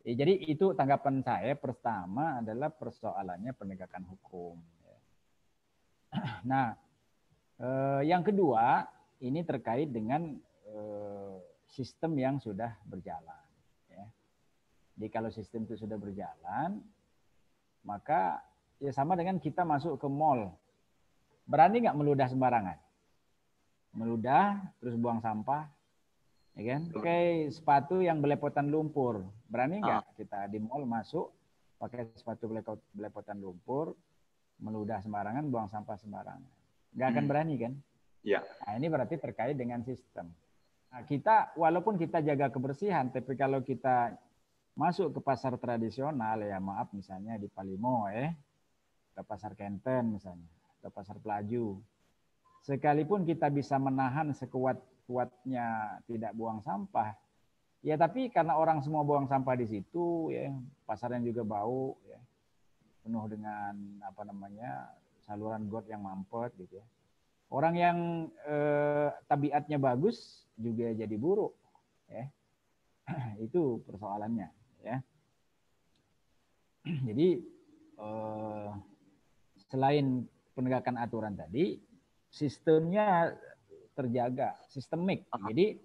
Jadi itu tanggapan saya. Pertama adalah persoalannya penegakan hukum. Nah, yang kedua ini terkait dengan sistem yang sudah berjalan. Ya. Jadi kalau sistem itu sudah berjalan, maka ya sama dengan kita masuk ke mall. Berani nggak meludah sembarangan? Meludah terus buang sampah, ya kan? Pakai sepatu yang belepotan lumpur. Berani nggak kita di mall masuk pakai sepatu belepotan lumpur, meludah sembarangan, buang sampah sembarangan? Nggak akan berani kan? Ya. Nah, ini berarti terkait dengan sistem. Nah, kita walaupun kita jaga kebersihan, tapi kalau kita masuk ke pasar tradisional, ya maaf misalnya di Palimo, ke pasar Kenten misalnya, atau pasar Pelaju, sekalipun kita bisa menahan sekuat-kuatnya tidak buang sampah, ya tapi karena orang semua buang sampah di situ, ya pasarnya juga bau, ya, penuh dengan apa namanya saluran got yang mampet gitu ya. Orang yang tabiatnya bagus juga jadi buruk, ya. Itu persoalannya, ya. Jadi selain penegakan aturan tadi, sistemnya terjaga, sistemik. Jadi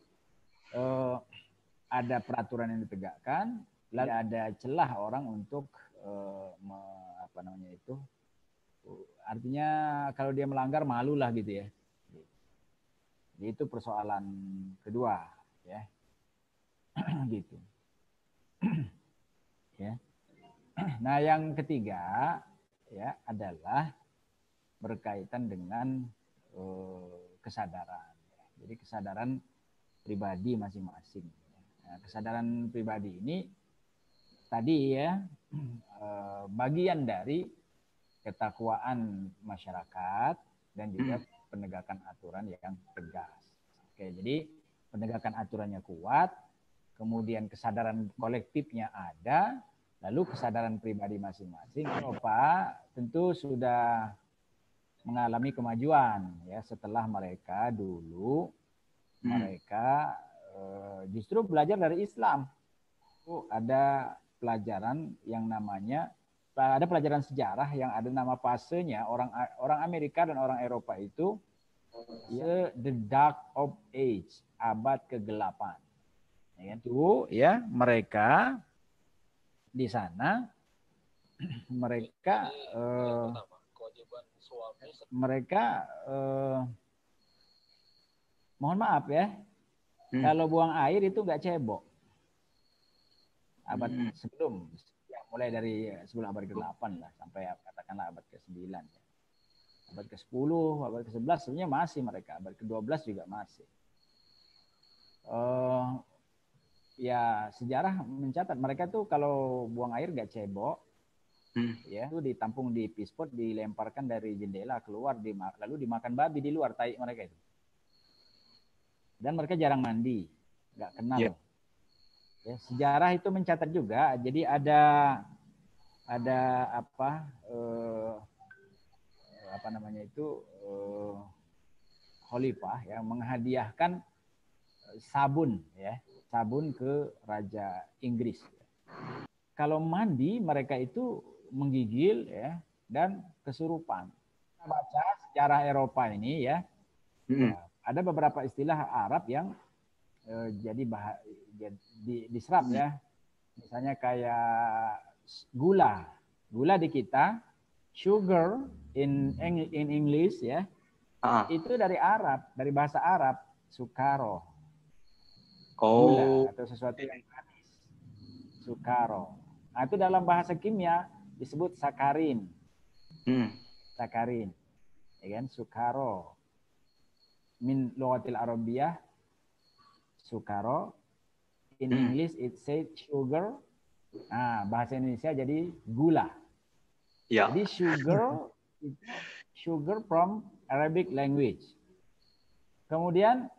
ada peraturan yang ditegakkan, lalu ada celah orang untuk apa namanya itu, artinya kalau dia melanggar malulah gitu ya. Jadi itu persoalan kedua, ya, gitu. Ya. Nah yang ketiga ya adalah berkaitan dengan kesadaran. Jadi kesadaran pribadi masing-masing. Nah, kesadaran pribadi ini tadi ya bagian dari ketakwaan masyarakat dan juga penegakan aturan yang tegas. Oke, jadi penegakan aturannya kuat, kemudian kesadaran kolektifnya ada, lalu kesadaran pribadi masing-masing. Eropa tentu sudah mengalami kemajuan ya setelah mereka dulu mereka justru belajar dari Islam. Ada pelajaran yang namanya ada pelajaran sejarah yang ada nama fasenya orang Amerika dan orang Eropa itu ya, the Dark of Age, abad kegelapan. Ya, itu ya mereka di sana mereka mohon maaf ya, kalau buang air itu nggak cebok. Abad sebelum, ya, mulai dari sebelum abad ke-8 lah, sampai katakanlah abad ke-9. Ya. Abad ke-10, abad ke-11 sebenarnya masih mereka, abad ke-12 juga masih. Ya sejarah mencatat mereka tuh kalau buang air nggak cebok, ya itu ditampung di pispot, dilemparkan dari jendela keluar, lalu dimakan babi di luar, tai mereka itu. Dan mereka jarang mandi, nggak kenal. Yeah. Ya, sejarah itu mencatat juga. Jadi ada apa namanya itu khalifah yang menghadiahkan sabun ya, sabun ke Raja Inggris. Kalau mandi mereka itu menggigil ya dan kesurupan. Kita baca sejarah Eropa ini ya. Ya, ada beberapa istilah Arab yang jadi diserap ya. Misalnya kayak gula. Gula di kita, sugar in English ya. Itu dari Arab, dari bahasa Arab, sukaro. Gula atau sesuatu yang manis. Sukaro. Nah, itu dalam bahasa kimia disebut sakarin. Sakarin. Ya kan? Sukaro. Min lughatil Arabiyyah sukaro. In English it says sugar. Nah, bahasa Indonesia jadi gula. Ya. Jadi sugar from Arabic language. Kemudian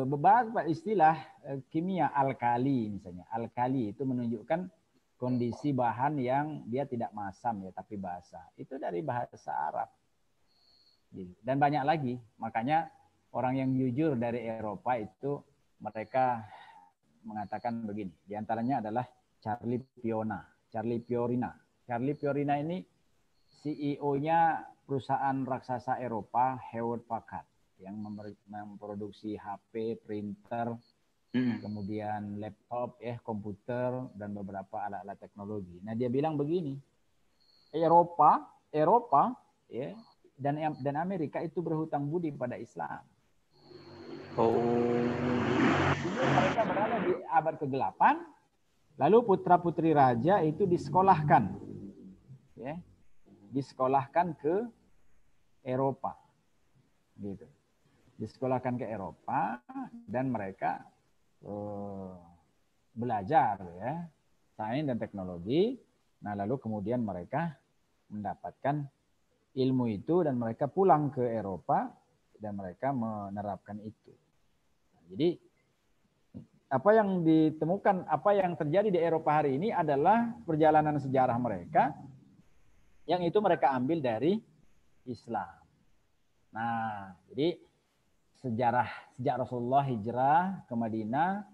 beberapa istilah kimia alkali misalnya. Alkali itu menunjukkan kondisi bahan yang dia tidak masam ya tapi basah. Itu dari bahasa Arab. Dan banyak lagi. Makanya orang yang jujur dari Eropa itu mereka mengatakan begini. Di antaranya adalah Charlie Fiorina. Charlie Fiorina ini CEO-nya perusahaan raksasa Eropa, Hewlett Packard, yang memproduksi HP, printer, kemudian laptop, komputer, dan beberapa alat-alat teknologi. Nah, dia bilang begini, Eropa, ya, dan Amerika itu berhutang budi pada Islam. Mereka berada di abad ke-8, lalu putra-putri raja itu disekolahkan, ya, disekolahkan ke Eropa, gitu. Disekolahkan ke Eropa dan mereka belajar, ya, sains dan teknologi. Nah, lalu kemudian mereka mendapatkan ilmu itu dan mereka pulang ke Eropa dan mereka menerapkan itu. Jadi apa yang ditemukan, apa yang terjadi di Eropa hari ini adalah perjalanan sejarah mereka yang itu mereka ambil dari Islam. Nah, jadi sejarah sejak Rasulullah hijrah ke Madinah,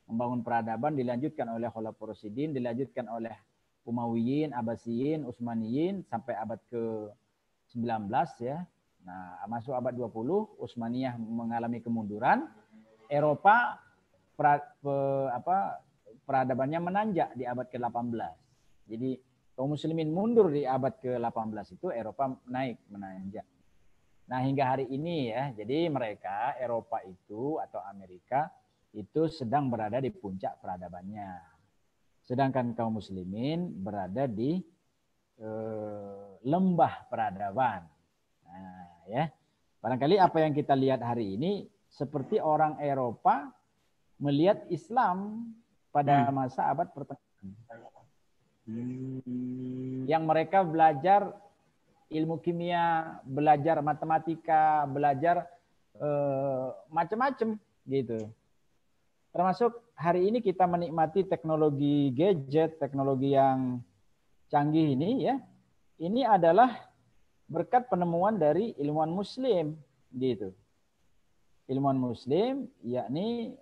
membangun peradaban, dilanjutkan oleh Khulafaur Rasyidin, dilanjutkan oleh Umayyin, Abbasiyin, Utsmaniyin sampai abad ke-19, ya. Nah, masuk abad 20, Utsmaniyah mengalami kemunduran, Eropa peradabannya menanjak di abad ke-18. Jadi kaum muslimin mundur di abad ke-18 itu, Eropa naik, menanjak. Nah, hingga hari ini, ya, jadi mereka, Eropa itu atau Amerika itu sedang berada di puncak peradabannya. Sedangkan kaum muslimin berada di lembah peradaban. Nah, ya. Barangkali apa yang kita lihat hari ini seperti orang Eropa melihat Islam pada masa abad pertengahan. Yang mereka belajar ilmu kimia, belajar matematika, belajar macam-macam, gitu. Termasuk hari ini kita menikmati teknologi gadget, teknologi yang canggih ini, ya. Ini adalah berkat penemuan dari ilmuwan muslim, gitu. Ilmuwan muslim yakni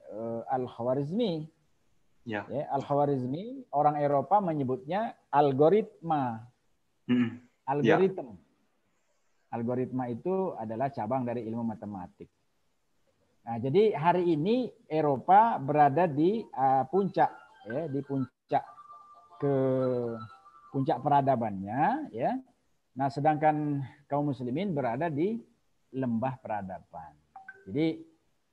Al-Khwarizmi. Ya, Al-Khwarizmi, orang Eropa menyebutnya algoritma. Algoritma. Algoritma itu adalah cabang dari ilmu matematik. Nah, jadi hari ini Eropa berada di puncak, ya, di puncak peradabannya, ya. Nah, sedangkan kaum muslimin berada di lembah peradaban. Jadi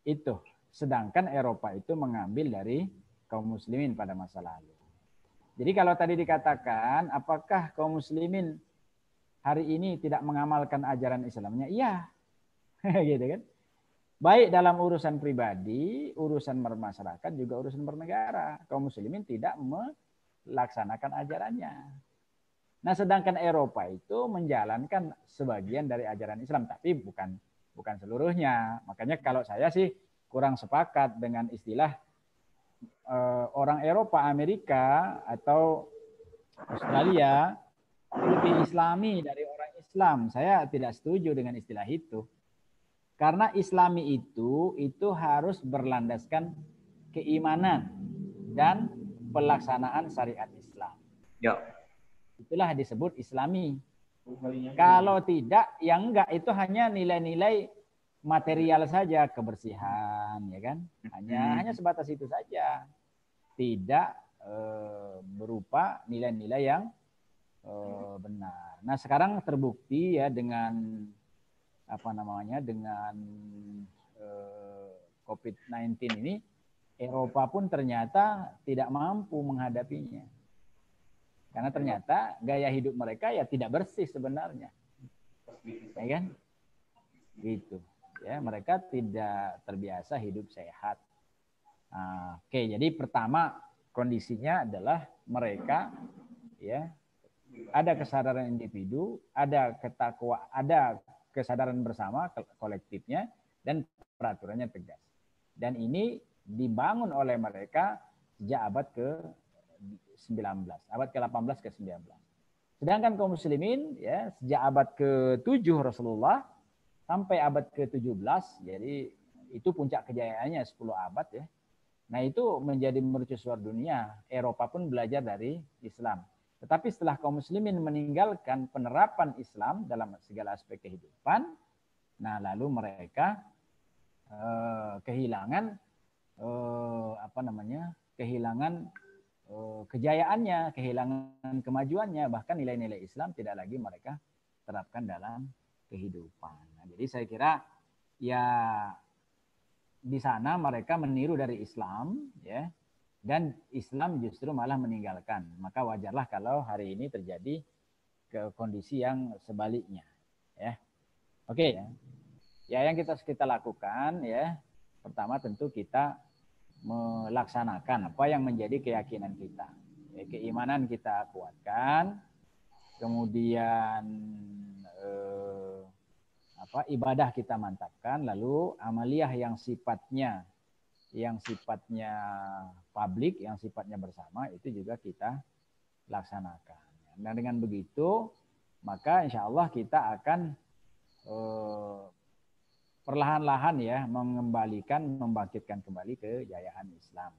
itu, sedangkan Eropa itu mengambil dari kaum muslimin pada masa lalu. Jadi kalau tadi dikatakan apakah kaum muslimin hari ini tidak mengamalkan ajaran Islamnya? Iya. Gitu kan? Baik dalam urusan pribadi, urusan bermasyarakat, juga urusan bernegara. Kaum muslimin tidak melaksanakan ajarannya. Nah, sedangkan Eropa itu menjalankan sebagian dari ajaran Islam, tapi bukan seluruhnya. Makanya kalau saya sih kurang sepakat dengan istilah orang Eropa, Amerika atau Australia lebih Islami dari orang Islam. Saya tidak setuju dengan istilah itu. Karena Islami itu harus berlandaskan keimanan dan pelaksanaan syariat Islam. Ya. Itulah disebut Islami. Kalau tidak, yang enggak, itu hanya nilai-nilai material saja, kebersihan, ya kan? Hanya sebatas itu saja. Tidak berupa nilai-nilai yang benar. Nah, sekarang terbukti, ya, dengan dengan COVID-19 ini, Eropa pun ternyata tidak mampu menghadapinya. Karena ternyata gaya hidup mereka ya tidak bersih sebenarnya. Ya kan? Gitu. Ya, mereka tidak terbiasa hidup sehat. Nah, oke, jadi pertama kondisinya adalah mereka, ya, ada kesadaran individu, ada kesadaran bersama kolektifnya, dan peraturannya tegas. Dan ini dibangun oleh mereka sejak abad ke-19, abad ke-18 ke-19. Sedangkan kaum muslimin, ya, sejak abad ke-7 Rasulullah sampai abad ke-17, jadi itu puncak kejayaannya 10 abad, ya. Nah itu menjadi mercusuar dunia. Eropa pun belajar dari Islam. Tetapi setelah kaum muslimin meninggalkan penerapan Islam dalam segala aspek kehidupan, nah lalu mereka kehilangan kehilangan kejayaannya, kehilangan kemajuannya, bahkan nilai-nilai Islam tidak lagi mereka terapkan dalam kehidupan. Nah, jadi saya kira ya di sana mereka meniru dari Islam, ya, dan Islam justru malah meninggalkan. Maka wajarlah kalau hari ini terjadi ke kondisi yang sebaliknya, ya. Oke, ya. Ya yang kita lakukan, ya, pertama tentu kita melaksanakan apa yang menjadi keyakinan kita. Ya, keimanan kita kuatkan, kemudian ibadah kita mantapkan, lalu amaliyah yang sifatnya publik, yang sifatnya bersama itu juga kita laksanakan. Dan dengan begitu, maka insya Allah kita akan perlahan-lahan ya membangkitkan kembali kejayaan Islam.